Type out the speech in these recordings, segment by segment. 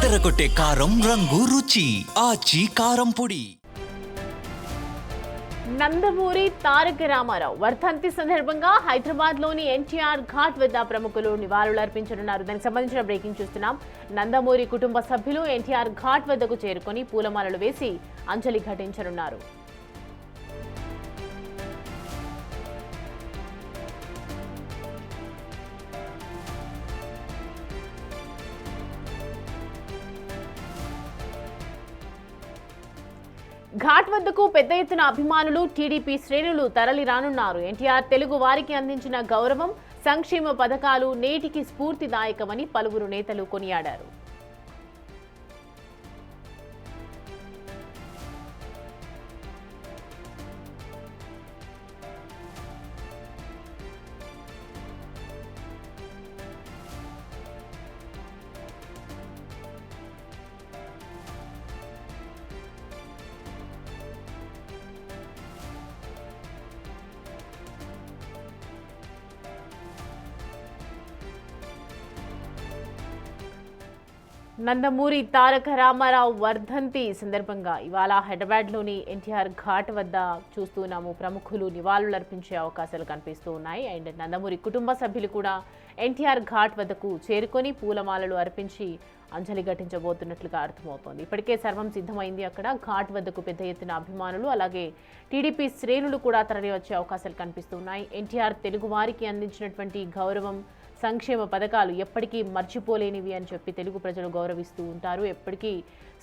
అదరగొట్టే కారం రంగు రుచి ఆచి కారం పొడి. నందమూరి తారక రామారావు వర్ధంతి సందర్భంగా హైదరాబాద్ లోని ఎన్టీఆర్ ఘాట్ వద్ద ప్రముఖులు నివాళులర్పించనున్నారు. దానికి సంబంధించిన బ్రేకింగ్ చూస్తున్నాం. నందమూరి కుటుంబ సభ్యులు ఎన్టీఆర్ ఘాట్ వద్దకు చేరుకొని పూలమాలలు వేసి అంజలి ఘటించనున్నారు. ఘాట్ వద్దకు పెద్ద ఎత్తున అభిమానులు, టీడీపీ శ్రేణులు తరలి రానున్నారు. ఎన్టీఆర్ తెలుగు వారికి అందించిన గౌరవం, సంక్షేమ పథకాలు నేటికి స్ఫూర్తిదాయకమని పలువురు నేతలు కొనియాడారు. నందమూరి తారక రామారావు వర్ధంతి సందర్భంగా ఇవాళ హైదరాబాద్లోని ఎన్టీఆర్ ఘాట్ వద్ద చూస్తున్నాము. ప్రముఖులు నివాళులర్పించే అవకాశాలు కనిపిస్తూ ఉన్నాయి. అండ్ నందమూరి కుటుంబ సభ్యులు కూడా ఎన్టీఆర్ ఘాట్ వద్దకు చేరుకొని పూలమాలలు అర్పించి అంజలి ఘటించబోతున్నట్లుగా అర్థమవుతోంది. ఇప్పటికే సర్వం సిద్ధమైంది. అక్కడ ఘాట్ వద్దకు పెద్ద ఎత్తున అభిమానులు, అలాగే టీడీపీ శ్రేణులు కూడా తరలి వచ్చే అవకాశాలు కనిపిస్తున్నాయి. ఎన్టీఆర్ తెలుగు వారికి అందించినటువంటి గౌరవం, సంక్షేమ పథకాలు ఎప్పటికీ మర్చిపోలేనివి అని చెప్పి తెలుగు ప్రజలు గౌరవిస్తూ ఉంటారు. ఎప్పటికీ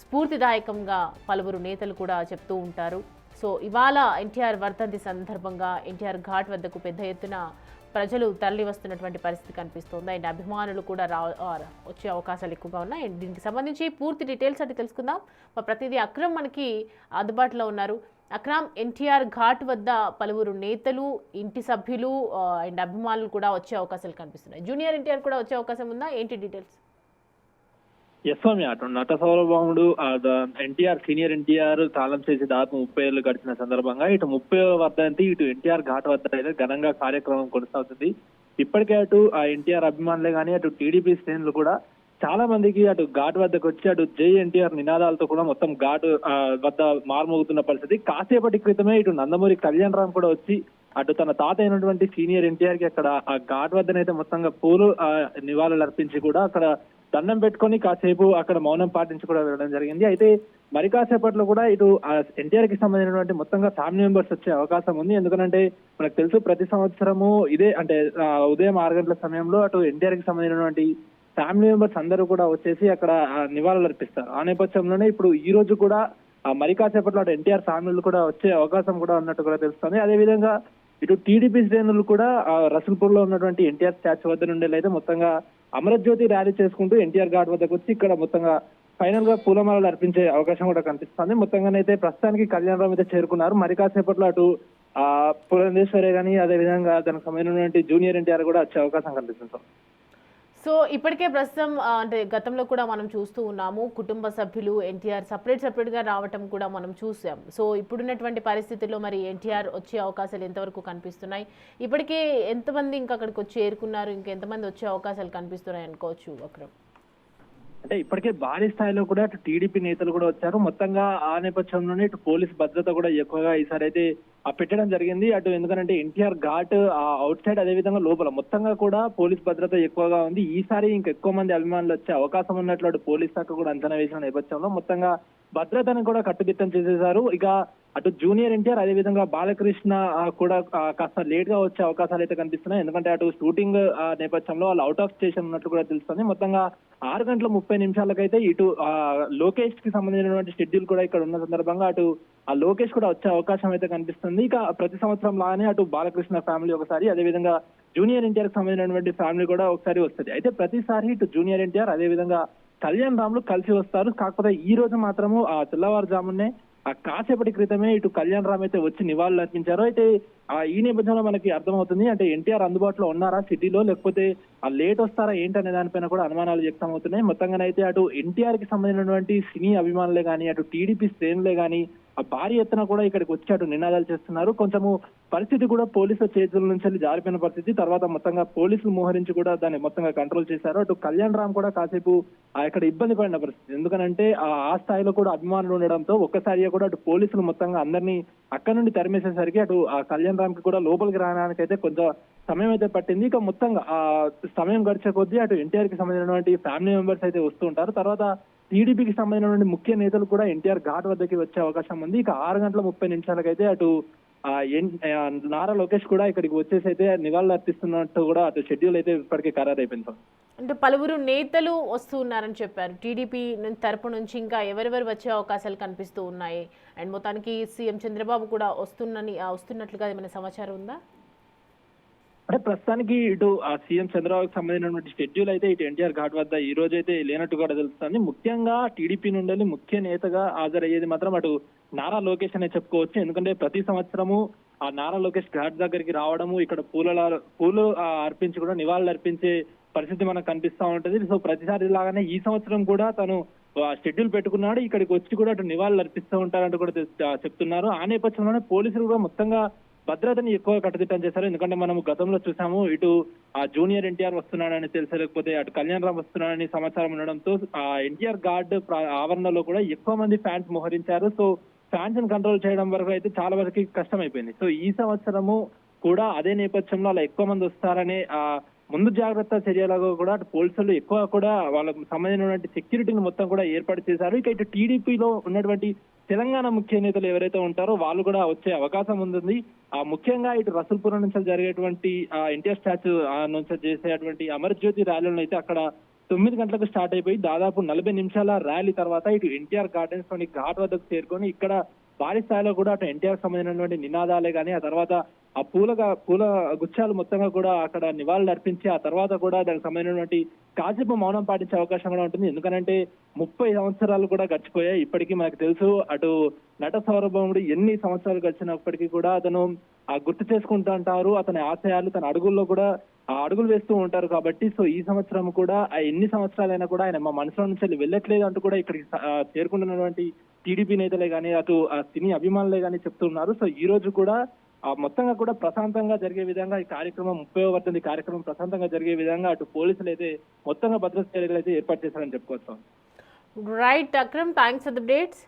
స్ఫూర్తిదాయకంగా పలువురు నేతలు కూడా చెప్తూ ఉంటారు. సో ఇవాళ ఎన్టీఆర్ వర్ధంతి సందర్భంగా ఎన్టీఆర్ ఘాట్ వద్దకు పెద్ద ఎత్తున ప్రజలు తరలి వస్తున్నటువంటి పరిస్థితి కనిపిస్తుంది. అండ్ అభిమానులు కూడా వచ్చే అవకాశాలు ఎక్కువగా ఉన్నాయి. అండ్ దీనికి సంబంధించి పూర్తి డీటెయిల్స్ అంటే తెలుసుకుందాం. మా ప్రతిదీ అక్రమ్ మనకి అందుబాటులో ఉన్నారు. అక్రమ్, ఎన్టీఆర్ ఘాట్ వద్ద పలువురు నేతలు, ఇంటి సభ్యులు అండ్ అభిమానులు కూడా వచ్చే అవకాశాలు కనిపిస్తున్నాయి. జూనియర్ ఎన్టీఆర్ కూడా వచ్చే అవకాశం ఉందా? ఏంటి డీటెయిల్స్? స్వామి, అటు నట సౌరభాముడు ఎన్టీఆర్ సీనియర్ ఎన్టీఆర్ కాలం చేసి దాదాపు 30 ఏళ్లు గడిచిన సందర్భంగా ఇటు 30వ వర్ధంతి ఇటు ఎన్టీఆర్ ఘాట్ వద్ద అయితే ఘనంగా కార్యక్రమం కొనసాగుతుంది. ఇప్పటికే అటు ఆ ఎన్టీఆర్ అభిమానులే కానీ అటు టీడీపీ శ్రేణులు కూడా చాలా మందికి అటు ఘాట్ వద్దకు వచ్చి అటు జై ఎన్టీఆర్ నినాదాలతో కూడా మొత్తం ఘాట్ వద్ద మారుమోగుతున్న పరిస్థితి. కాసేపటి క్రితమే ఇటు నందమూరి కళ్యాణ్ రామ్ కూడా వచ్చి అటు తన తాత అయినటువంటి సీనియర్ ఎన్టీఆర్ కి అక్కడ ఆ ఘాట్ వద్దనైతే మొత్తంగా పూలు నివాళులు అర్పించి కూడా అక్కడ దండం పెట్టుకొని కాసేపు అక్కడ మౌనం పాటించి కూడా వెళ్ళడం జరిగింది. అయితే మరి కాసేపట్లో కూడా ఇటు ఎన్టీఆర్ కి సంబంధించినటువంటి మొత్తంగా ఫ్యామిలీ మెంబర్స్ వచ్చే అవకాశం ఉంది. ఎందుకంటే మనకు తెలుసు ప్రతి సంవత్సరము ఇదే అంటే ఉదయం 6 గంటల సమయంలో అటు ఎన్టీఆర్ కి సంబంధించినటువంటి ఫ్యామిలీ మెంబర్స్ అందరూ కూడా వచ్చేసి అక్కడ నివాళులు అర్పిస్తారు. ఆ నేపథ్యంలోనే ఇప్పుడు ఈ రోజు కూడా మరి కాసేపట్లో అటు ఎన్టీఆర్ ఫ్యామిలీలు కూడా వచ్చే అవకాశం కూడా ఉన్నట్టు కూడా తెలుస్తుంది. అదేవిధంగా ఇటు టీడీపీ శ్రేణులు కూడా రసూల్పూర్ లో ఉన్నటువంటి ఎన్టీఆర్ స్టాచ్యూ వద్ద నుండి అయితే మొత్తంగా అమరజ్యోతి ర్యాలీ చేసుకుంటూ ఎన్టీఆర్ ఘాట్ వద్దకు వచ్చి ఇక్కడ మొత్తంగా ఫైనల్ గా పూలమాలలు అర్పించే అవకాశం కూడా కనిపిస్తుంది. మొత్తంగానైతే ప్రస్తుతానికి కళ్యాణ్ రామ్ అయితే చేరుకున్నారు. మరి కాసేపట్లో అటు పురంధేశ్వరే కానీ అదేవిధంగా దానికి సంబంధించినటువంటి జూనియర్ ఎన్టీఆర్ కూడా వచ్చే అవకాశం కనిపిస్తుంది. సో ఇప్పటికే ప్రస్తుతం అంటే గతంలో కూడా మనం చూస్తూ ఉన్నాము, కుటుంబ సభ్యులు ఎన్టీఆర్ సపరేట్గా రావటం కూడా మనం చూసాం. సో ఇప్పుడున్నటువంటి పరిస్థితుల్లో మరి ఎన్టీఆర్ వచ్చే అవకాశాలు ఎంతవరకు కనిపిస్తున్నాయి? ఇప్పటికే ఎంతమంది ఇంకా అక్కడికి వచ్చి చేరుకున్నారు, ఇంకెంతమంది వచ్చే అవకాశాలు కనిపిస్తున్నాయి అనుకోవచ్చు అక్రమ్? అంటే ఇప్పటికే భారీ స్థాయిలో కూడా అటు టీడీపీ నేతలు కూడా వచ్చారు. మొత్తంగా ఆ నేపథ్యంలోనే ఇటు పోలీస్ భద్రత కూడా ఎక్కువగా ఈసారి అయితే పెట్టడం జరిగింది. అటు ఎందుకంటే ఎన్టీఆర్ ఘాట్ అవుట్ సైడ్ అదేవిధంగా లోపల మొత్తంగా కూడా పోలీస్ భద్రత ఎక్కువగా ఉంది. ఈసారి ఇంకెక్కువ మంది అభిమానులు వచ్చే అవకాశం ఉన్నట్లు అటు పోలీస్ శాఖ కూడా అంచనా వేసిన నేపథ్యంలో మొత్తంగా భద్రతను కూడా కట్టుదిట్టం చేసేశారు. ఇక అటు జూనియర్ ఎన్టీఆర్ అదేవిధంగా బాలకృష్ణ కూడా కాస్త లేట్ గా వచ్చే అవకాశాలు అయితే కనిపిస్తున్నాయి. ఎందుకంటే అటు షూటింగ్ నేపథ్యంలో వాళ్ళు అవుట్ ఆఫ్ స్టేషన్ ఉన్నట్లు కూడా తెలుస్తుంది. మొత్తంగా 6:30 ఇటు లోకేష్ కి సంబంధించినటువంటి షెడ్యూల్ కూడా ఇక్కడ ఉన్న సందర్భంగా అటు ఆ లోకేష్ కూడా వచ్చే అవకాశం అయితే కనిపిస్తుంది. ఇక ప్రతి సంవత్సరం లాగానే అటు బాలకృష్ణ ఫ్యామిలీ ఒకసారి, అదేవిధంగా జూనియర్ ఎన్టీఆర్ కి సంబంధించినటువంటి ఫ్యామిలీ కూడా ఒకసారి వస్తుంది. అయితే ప్రతిసారి ఇటు జూనియర్ ఎన్టీఆర్ అదేవిధంగా కళ్యాణ్ రామ్లు కలిసి వస్తారు. కాకపోతే ఈ రోజు మాత్రము తెల్లవారుజామునే కాసేపటి క్రితమే ఇటు కళ్యాణ్ రామ్ అయితే వచ్చి నివాళులు అర్పించారు. అయితే ఈ నేపథ్యంలో మనకి అర్థమవుతుంది అంటే ఎన్టీఆర్ అందుబాటులో ఉన్నారా సిటీలో, లేకపోతే లేట్ వస్తారా ఏంటనే దానిపైన కూడా అనుమానాలు వ్యక్తం అవుతున్నాయి. మొత్తంగానైతే అటు ఎన్టీఆర్ కి సంబంధించినటువంటి సినీ అభిమానులే కానీ, అటు టీడీపీ శ్రేణులే కానీ భారీ ఎత్తున కూడా ఇక్కడికి వచ్చి అటు నినాదాలు చేస్తున్నారు. కొంచెము పరిస్థితి కూడా పోలీసుల చేతుల నుంచి జారిపోయిన పరిస్థితి. తర్వాత మొత్తంగా పోలీసులు మోహరించి కూడా దాన్ని మొత్తంగా కంట్రోల్ చేశారు. అటు కళ్యాణ్ రామ్ కూడా కాసేపు ఇక్కడ ఇబ్బంది పడిన పరిస్థితి. ఎందుకనంటే ఆ స్థాయిలో కూడా అభిమానులు ఉండడంతో ఒక్కసారిగా కూడా అటు పోలీసులు మొత్తంగా అందరినీ అక్కడ నుండి తరిమేసేసరికి అటు ఆ కళ్యాణ్ రామ్ కి కూడా లోపలికి రావడానికి అయితే కొంచెం సమయం అయితే పట్టింది. ఇక మొత్తంగా ఆ సమయం గడిచే కొద్దీ అటు ఎన్టీఆర్ కి సంబంధించినటువంటి ఫ్యామిలీ మెంబర్స్ అయితే వస్తూ ఉంటారు. తర్వాత టీడీపీకి సంబంధించినటువంటి ముఖ్య నేతలు కూడా ఎన్టీఆర్ ఘాట్ వద్దకి వచ్చే అవకాశం ఉంది. ఇక 6:30 అయితే అటు నారా లోకేష్ కూడా ఇక్కడికి వచ్చేసి అయితే నివాళులు అర్పిస్తున్నట్టు కూడా అటు షెడ్యూల్ అయితే ఇప్పటికే ఖరారైపోయింది. అంటే పలువురు నేతలు వస్తూ ఉన్నారని చెప్పారు. టీడీపీ తరపు నుంచి ఇంకా ఎవరెవరు వచ్చే అవకాశాలు కనిపిస్తూ ఉన్నాయి. అండ్ మొత్తానికి సీఎం చంద్రబాబు కూడా వస్తున్నట్లుగా ఏమైనా సమాచారం ఉందా? అంటే ప్రస్తుతానికి ఇటు సీఎం చంద్రబాబుకి సంబంధించినటువంటి షెడ్యూల్ అయితే ఇటు ఎన్టీఆర్ ఘాట్ వద్ద ఈ రోజు అయితే లేనట్టు కూడా తెలుస్తుంది. ముఖ్యంగా టీడీపీ నుండి ముఖ్య నేతగా హాజరయ్యేది మాత్రం అటు నారా లోకేష్ అనే చెప్పుకోవచ్చు. ఎందుకంటే ప్రతి సంవత్సరము ఆ నారా లోకేష్ ఘాట్ దగ్గరికి రావడము, ఇక్కడ పూలు అర్పించి కూడా నివాళులు అర్పించే పరిస్థితి మనకు కనిపిస్తా ఉంటది. సో ప్రతిసారి లాగానే ఈ సంవత్సరం కూడా తను షెడ్యూల్ పెట్టుకున్నాడు. ఇక్కడికి వచ్చి కూడా అటు నివాళులు అర్పిస్తూ ఉంటారంటూ కూడా చెప్తున్నారు. ఆ నేపథ్యంలోనే పోలీసులు కూడా మొత్తంగా భద్రతని ఎక్కువ కట్టుదిట్టం చేశారు. ఎందుకంటే మనం గతంలో చూసాము ఇటు జూనియర్ ఎన్టీఆర్ వస్తున్నాడని తెలిసి, లేకపోతే అటు కళ్యాణ్ రామ్ వస్తున్నాడని సమాచారం ఉండడంతో ఎన్టీఆర్ గార్డ్ ఆవరణలో కూడా ఎక్కువ మంది ఫ్యాన్స్ మోహరించారు. సో ఫ్యాన్స్ ని కంట్రోల్ చేయడం వరకు అయితే చాలా వరకు కష్టమైపోయింది. సో ఈ సంవత్సరము కూడా అదే నేపథ్యంలో అలా ఎక్కువ మంది వస్తారనే ముందు జాగ్రత్త చర్యలుగా కూడా అటు పోలీసులు ఎక్కువ కూడా వాళ్ళకు సంబంధించినటువంటి సెక్యూరిటీని మొత్తం కూడా ఏర్పాటు చేశారు. ఇక ఇటు టీడీపీలో ఉన్నటువంటి తెలంగాణ ముఖ్య నేతలు ఎవరైతే ఉంటారో వాళ్ళు కూడా వచ్చే అవకాశం ఉంది. ముఖ్యంగా ఇటు రసూల్పురం నుంచి జరిగేటువంటి ఎన్టీఆర్ స్టాచ్యూ నుంచి చేసేటువంటి అమరజ్యోతి ర్యాలీలను అయితే అక్కడ 9 గంటలకు స్టార్ట్ అయిపోయి దాదాపు 40 నిమిషాల ర్యాలీ తర్వాత ఇటు ఎన్టీఆర్ గార్డెన్స్ లోని ఘాట్ వద్దకు చేరుకొని ఇక్కడ భారీ స్థాయిలో కూడా అటు ఎన్టీఆర్ సంబంధించినటువంటి నినాదాలే కానీ, ఆ తర్వాత ఆ పూల గుచ్చాలు మొత్తంగా కూడా అక్కడ నివాళులు అర్పించి ఆ తర్వాత కూడా దానికి సంబంధించినటువంటి కాసేపు మౌనం పాటించే అవకాశం కూడా ఉంటుంది. ఎందుకంటే 30 సంవత్సరాలు కూడా గడిచిపోయాయి. ఇప్పటికీ మనకు తెలుసు అటు నట సౌరభముడు ఎన్ని సంవత్సరాలు గడిచినప్పటికీ కూడా అతను గుర్తు చేసుకుంటూ ఉంటారు. అతని ఆశయాలు తన అడుగుల్లో కూడా అడుగులు వేస్తూ ఉంటారు. కాబట్టి సో ఈ సంవత్సరం కూడా ఎన్ని సంవత్సరాలైనా కూడా ఆయన మా మనసులో నుంచి వెళ్ళట్లేదు అంటూ కూడా ఇక్కడికి చేరుకుంటున్నటువంటి టీడీపీ నేతలే కానీ, అటు సినీ అభిమానులే కానీ చెప్తున్నారు. సో ఈ రోజు కూడా మొత్తంగా కూడా ప్రశాంతంగా జరిగే విధంగా ఈ కార్యక్రమం 30వ వర్ధంతి కార్యక్రమం ప్రశాంతంగా జరిగే విధంగా అటు పోలీసులు అయితే మొత్తంగా భద్రతా చర్యలు అయితే ఏర్పాటు చేశారని చెప్పుకోవచ్చు. Right Akram, thanks for the updates.